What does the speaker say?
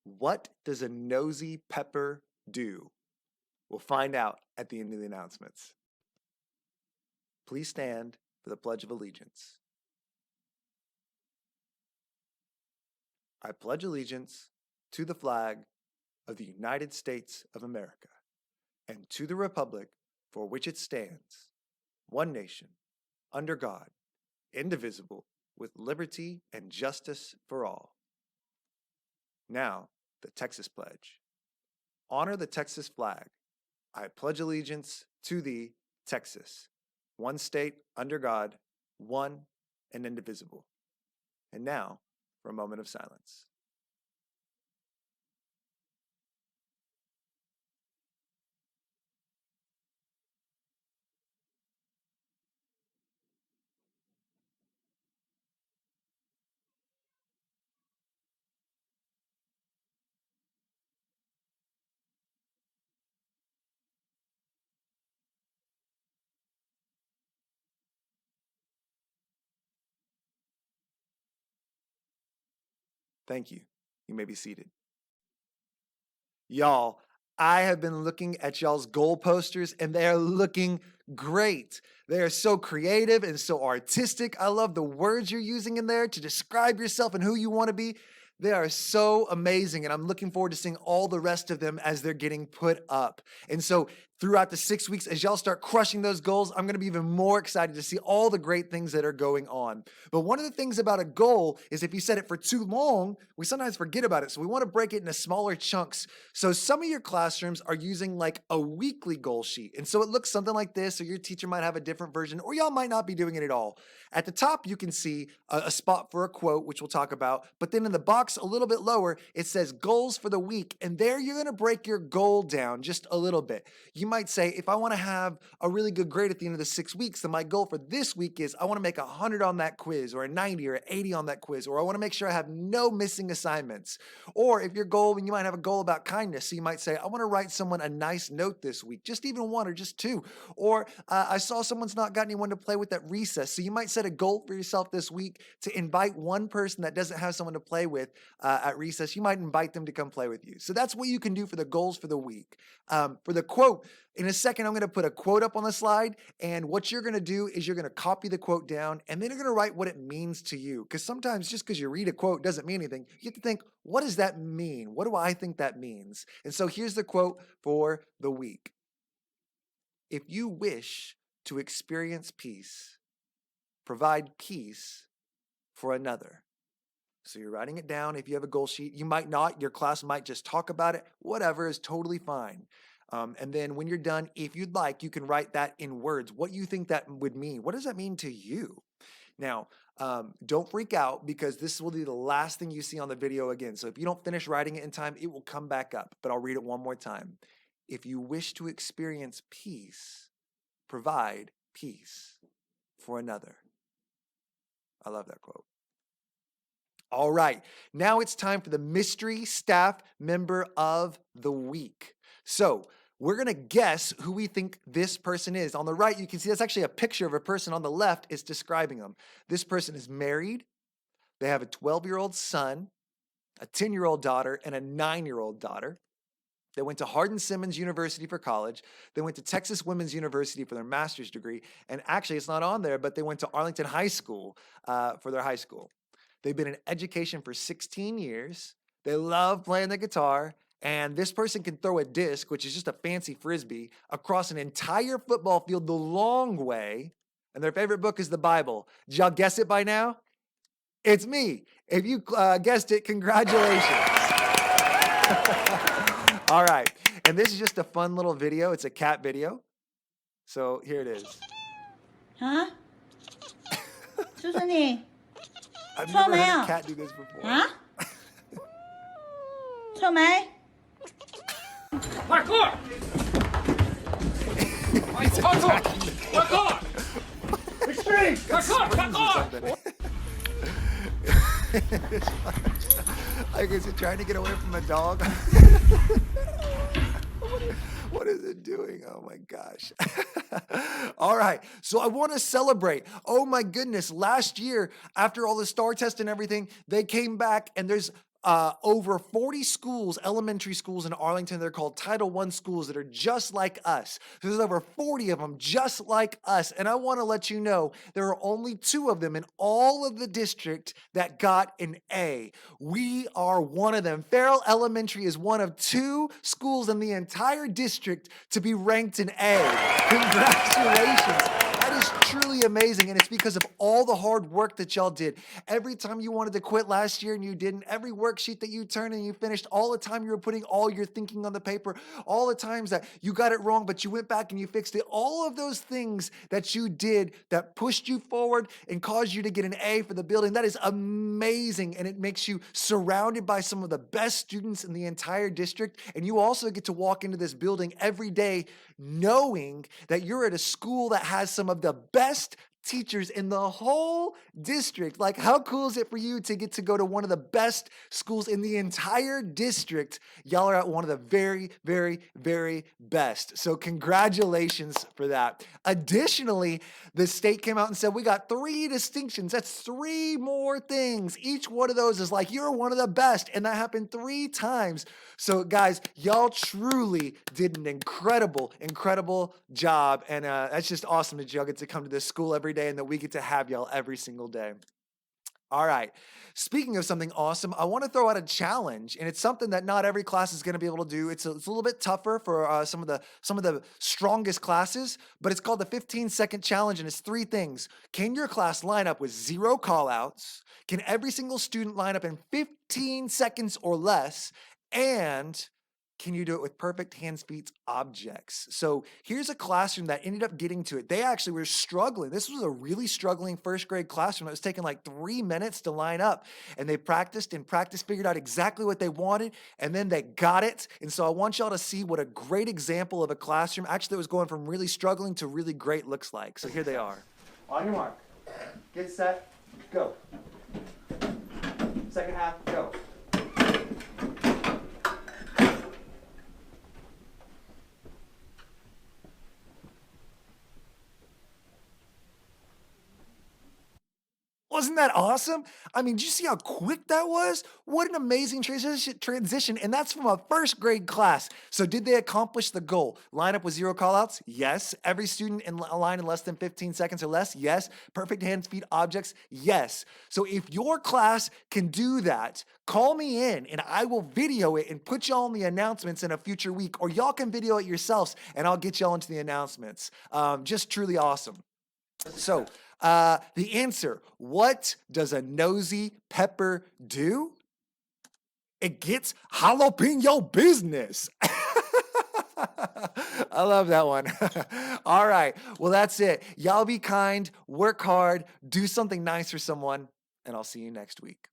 What does a nosy pepper do? We'll find out at the end of the announcements. Please stand for the Pledge of Allegiance. I pledge allegiance to the flag of the United States of America and to the republic for which it stands, one nation, under God, indivisible, with liberty and justice for all. Now, the Texas Pledge. Honor the Texas flag. I pledge allegiance to thee, Texas, one state under God, one and indivisible. And now, for a moment of silence. Thank you. You may be seated. Y'all, I have been looking at y'all's goal posters and they are looking great. They are so creative and so artistic. I love the words you're using in there to describe yourself and who you want to be. They are so amazing, and I'm looking forward to seeing all the rest of them as they're getting put up. And so throughout the 6 weeks, as y'all start crushing those goals, I'm going to be even more excited to see all the great things that are going on. But one of the things about a goal is if you set it for too long, we sometimes forget about it. So we want to break it into smaller chunks. So some of your classrooms are using like a weekly goal sheet. And so it looks something like this, or your teacher might have a different version, or y'all might not be doing it at all. At the top, you can see a spot for a quote, which we'll talk about. But then in the box a little bit lower, it says goals for the week. And there you're going to break your goal down just a little bit. You might say, if I want to have a really good grade at the end of the 6 weeks, then my goal for this week is I want to make 100 on that quiz, or a 90 or 80 on that quiz, or I want to make sure I have no missing assignments. Or if your goal, you might have a goal about kindness. So you might say, I want to write someone a nice note this week, just even one or just two. Or I saw someone's not got anyone to play with at recess. So you might set a goal for yourself this week to invite one person that doesn't have someone to play with at recess. You might invite them to come play with you. So that's what you can do for the goals for the week. For the quote, in a second, I'm going to put a quote up on the slide. And what you're going to do is you're going to copy the quote down, and then you're going to write what it means to you. Because sometimes just because you read a quote doesn't mean anything. You have to think, what does that mean? What do I think that means? And so here's the quote for the week. If you wish to experience peace, provide peace for another. So you're writing it down. If you have a goal sheet, you might not. Your class might just talk about it. Whatever is totally fine. And then when you're done, if you'd like, you can write that in words, what you think that would mean. What does that mean to you? Now, don't freak out, because this will be the last thing you see on the video again. So if you don't finish writing it in time, it will come back up. But I'll read it one more time. If you wish to experience peace, provide peace for another. I love that quote. All right, now it's time for the mystery staff member of the week. So we're going to guess who we think this person is. On the right, you can see that's actually a picture of a person. On the left, it's describing them. This person is married. They have a 12-year-old son, a 10-year-old daughter, and a 9-year-old daughter. They went to Hardin-Simmons University for college. They went to Texas Women's University for their master's degree. And actually, it's not on there, but they went to Arlington High School for their high school. They've been in education for 16 years. They love playing the guitar. And this person can throw a disc, which is just a fancy frisbee, across an entire football field the long way. And their favorite book is the Bible. Did y'all guess it by now? It's me. If you guessed it, congratulations. All right. And this is just a fun little video. It's a cat video. So here it is. Huh? 叔叔你 I've 臭 never 没 heard 有 a cat do this before. 啊？臭没？快过！快过！快过！Extreme！快过！快过！ Like, is it trying to get away from a dog? What is it doing? Oh my gosh. All right. So I want to celebrate. Oh my goodness. Last year, after all the STAR test and everything, they came back and there's over 40 schools, elementary schools in Arlington. They're called Title I schools that are just like us. There's over 40 of them just like us. And I want to let you know there are only 2 of them in all of the district that got an A. We are one of them. Farrell Elementary is one of 2 schools in the entire district to be ranked an A. Congratulations. That is truly amazing, and it's because of all the hard work that y'all did. Every time you wanted to quit last year and you didn't, every worksheet that you turned and you finished, all the time you were putting all your thinking on the paper, all the times that you got it wrong, but you went back and you fixed it, all of those things that you did that pushed you forward and caused you to get an A for the building, that is amazing, and it makes you surrounded by some of the best students in the entire district, and you also get to walk into this building every day knowing that you're at a school that has some of the best teachers in the whole district. Like, how cool is it for you to get to go to one of the best schools in the entire district? Y'all are at one of the very, very, very best. So congratulations for that. Additionally, the state came out and said, we got 3 distinctions. That's 3 more things. Each one of those is like, you're one of the best. And that happened 3 times. So guys, y'all truly did an incredible, incredible job. And that's just awesome that y'all get to come to this school every day and that we get to have y'all every single day. All right. Speaking of something awesome, I want to throw out a challenge, and it's something that not every class is going to be able to do. It's a little bit tougher for some of the strongest classes, but it's called the 15-second challenge, and it's 3 things. Can your class line up with 0 callouts? Can every single student line up in 15 seconds or less? And can you do it with perfect hands, feet, objects? So here's a classroom that ended up getting to it. They actually were struggling. This was a really struggling first grade classroom. It was taking like 3 minutes to line up. And they practiced, figured out exactly what they wanted, and then they got it. And so I want y'all to see what a great example of a classroom actually that was going from really struggling to really great looks like. So here they are. On your mark. Get set. Go. Second half. Go. Wasn't that awesome? I mean, did you see how quick that was? What an amazing transition, and that's from a first grade class. So did they accomplish the goal? Line up with 0 callouts? Yes. Every student in a line in less than 15 seconds or less? Yes. Perfect hands, feet, objects? Yes. So if your class can do that, call me in and I will video it and put y'all in the announcements in a future week, or y'all can video it yourselves and I'll get y'all into the announcements. Just truly awesome. So, the answer, what does a nosy pepper do? It gets jalapeno business. I love that one. All right. Well, that's it. Y'all be kind, work hard, do something nice for someone, and I'll see you next week.